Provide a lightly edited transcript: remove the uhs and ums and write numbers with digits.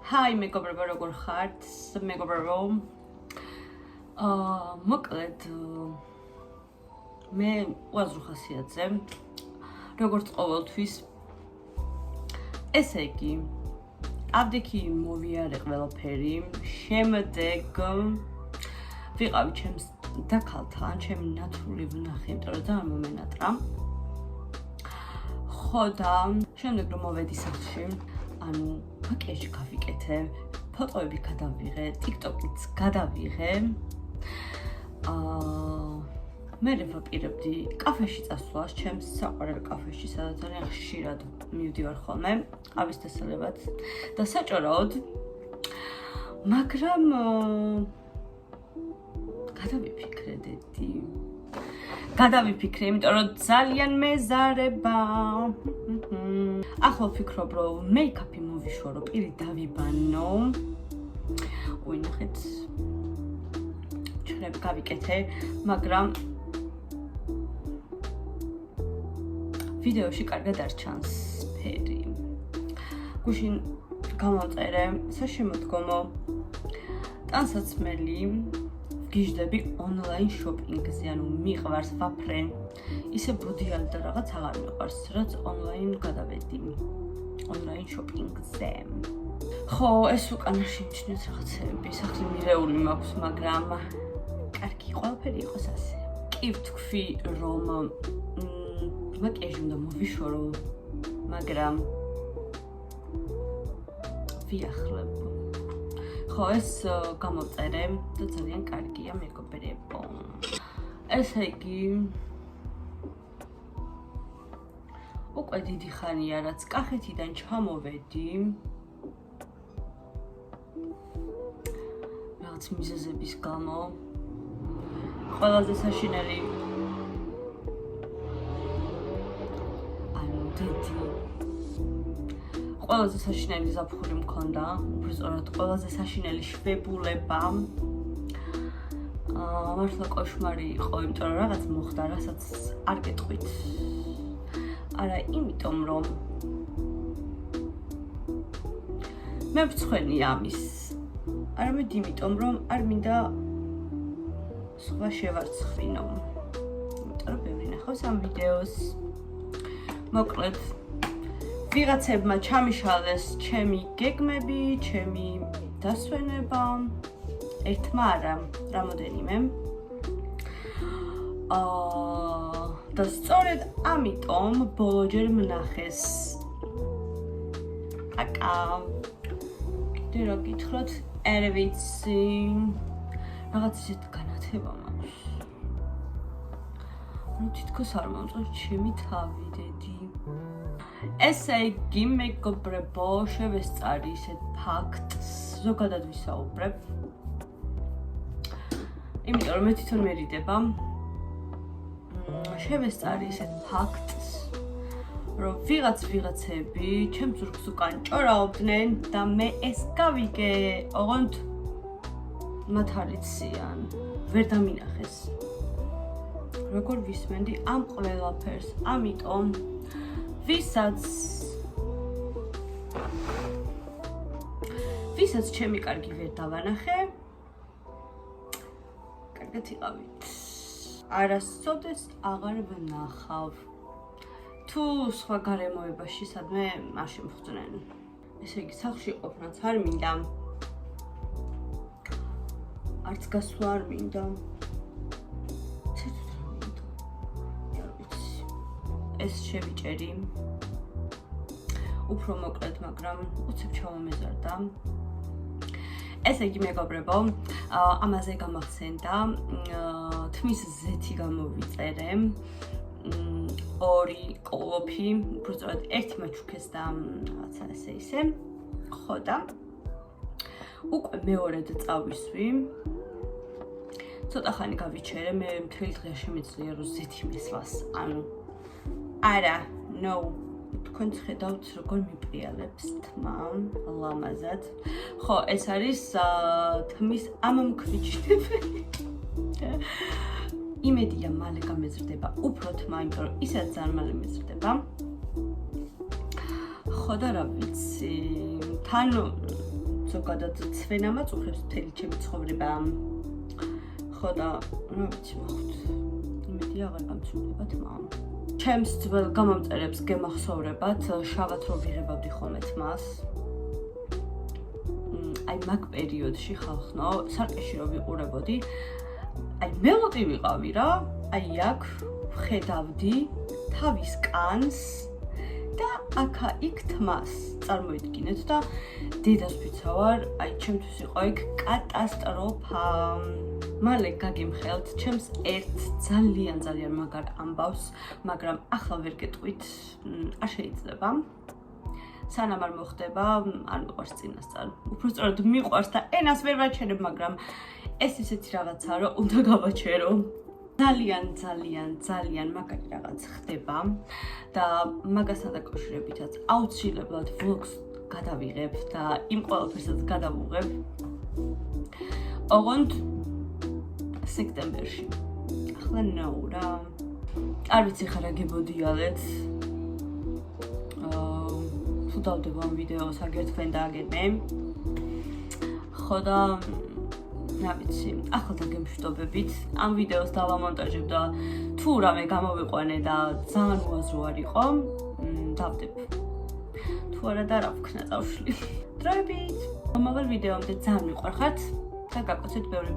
Hi, მეგობრებო, როგორ ხართ? მეგობრებო. მოკლედ მე უაზრო ხასიათზე. როგორც ყოველთვის. ესე იგი, აბდექი მოვიარე ყველაფერი. შემდეგ ვიყავი ჩემს დაქალთან, ჩემი ნათურული ვნახე, იმიტომ რომ ძალიან მომენატრა. ხო და შემდეგ რომ მოვედი სახლში, ანუ მაკიაჟი გავიკეთე, ფოტოები გადავიღე, TikTok-იც გადავიღე. მე ვაპირებდი კაფეში წასვლას, ჩემს საყვარელ კაფეში, სადაც ძალიან ხშირად მივდივარ ხოლმე, ყავის დასალებად და საჭიროოდ. მაგრამ გადავიფიქრე, იმიტომ რომ ძალიან მეზარება. ახლა ვფიქრობ, რომ მეიქაპი მოვიშორო, პირი დავიბანო. ვინახეთ. ჩხერები გავიკეთე, მაგრამ ვიდეოში კარგად არ ჩანს ფერი. გუშინ გამოვწერე საშემოდგომო ტანსაცმელი. გიჟდები ონლაინ შოპინგზე, ანუ მიყვარს ვაფრენ. ისე ბოდიალი და რაღაც აღარ მიყვარს, რაც ონლაინ გადავედი. ონლაინ შოპინგზე. ხო, ეს უკან შეიმჩნევთ რაღაცები, სახლი მირეული მაქვს, მაგრამ კარგი, ყველაფერი იყოს ასე. კი ვთქვი, რომ მაკიაჟი უნდა მოვიშორო, მაგრამ ვიახლებ. ხო, ეს გამოვწერე და ძალიან კარგია მეგობრებო. ესე იგი, უკვე დიდი ხანია, რაც კახეთიდან ჩამოვედი. რაღაც მიზეზების გამო. ყველაზე საშინელი ყველაზე საშინელი ზაფხული მქონდა, უბრალოდ ყველაზე საშინელი შვებულება. მართლა კოშმარი იყო, იმიტომ რომ რაღაც მოხდა, რასაც არ გეტყვით. არა, იმიტომ რომ მე ვცხვენი ამის. არამედ იმიტომ რომ არ მინდა სხვა შევარცხნინო. იმიტომ რომ ბევრი ნახავს ამ ვიდეოს. მოკლედ ვიღაცებმა ჩამიშალეს ჩემი გეგმები, ჩემი დასვენება. ერთმა არა, რამოდენიმე. და სწორედ ამიტომ ბოლოჯერ მნახეს. აკა. კიდე რა გითხრათ, არ ვიცი. რაღაც ისეთ განათება მაქვს. ნუ თითქოს არ მომწონს ჩემი თავი, დედი. ესე იგი, მეგობრებო, შევესწარი ისეთ ფაქტს, ზოგადად ვისაუბრებ. იმიტომ რომ მე თვითონ მერიდება. შევესწარი ისეთ ფაქტს, რომ ვიღაცები ჩემს ზურგს უკან ჭორაობდნენ და მე ეს გავიგე, ოღონდ მათ არ იციან, ვერ დამინახეს. როგორ ვისმენდი ამ ყველაფერს, ამიტომ ვისაც ჩემი კარგი ვერ დავანახე, კარგად იყავით. არასოდეს აღარ ვნახავ. თუ სხვა გარემოებაში სადმე არ შემოხდნენ. ესე იგი, სახლში ყოფნაც არ მინდა. არც გასვლა არ მინდა. ეს შევიჭერი. უფრო მოკლედ, მაგრამ უცებ ჩავამეზარდა. ესე იგი, მეგობრებო, ამაზე გამახსენდა, თმის ზეთი გამოვიწერე. 2 კოლოფი, უბრალოდ ერთი მაჩუქეს და რაღაცა ესე. ხო და უკვე მეორედ წავისვი. ცოტა ხანი გავიჩერე, მე მთელი დღე შემიძლია რომ ზეთი მესვას, ანუ არა, no. თქვენ ხედავთ როგორ მიპრიალებს თმა, ლამაზად. ხო, ეს არის თმის ამომქვიჩნებელი. იმედია მალე გამეზრდება უფრო თმა, იმიტომ რომ ისაც ძალიან მალე მეზრდება. ხო და რა ვიცი, თან ზოგადად ცვენა მაწუხებს მთელი ჩემი ცხოვრება. ხო და რა ვიცი, მოხდ. იმედი აღარ გამწვდებათ მამ. ჩემს ძველ გამომწერებს გემახსოვრებათ, შავად რო ვიღებავდი ხოლმე თმას. აი მაგ პერიოდში ხალხნო, სარკეში რო ვიყურებოდი, აი მელოდი ვიყავი რა, აი აქ ვხედავდი თავის კანს და აქა-იქ თმას. წარმოიდგინეთ და დედას ვიცავარ, აი ჩემთვის იყო იქ კატასტროფა. მალე გაგიმხელთ ჩემს ერთ ძალიან მაგარ ამბავს, მაგრამ ახლა ვერ გეტყვით, არ შეიძლება. სანამ არ მოხდება, არ მიყვარს წინასწარ. უბრალოდ მიყვარს და ენას ვერ ვაჩერებ, მაგრამ ეს ისეთი რაღაცაა, რომ უნდა გავაჩერო. ძალიან მაგარი რაღაც ხდება და მაგასთან დაკავშირებითაც აუცილებლად vlogs გადავიღებ და იმ ყველაფერსაც გადავუღებ. ოღონდ სექტემბერში. ახლა ნაუ რა. არ ვიცი ხა რა გებოდიალეთ. თუ დავდება ამ ვიდეოს აგერ თქვენ და აგერ მე. ხო და რა ვიცი, ახლა დაგემშვიდობებით. ამ ვიდეოს დავამონტაჟებ და თუ რამე გამოვიყვანე და ძალიან უაზრო არ იყო, დავდებ. თუ არა და რა ვქნა წავშლი. დროებით. მომავალ ვიდეომდე ძალიან მიყვარხართ და გაკოცეთ ბევრი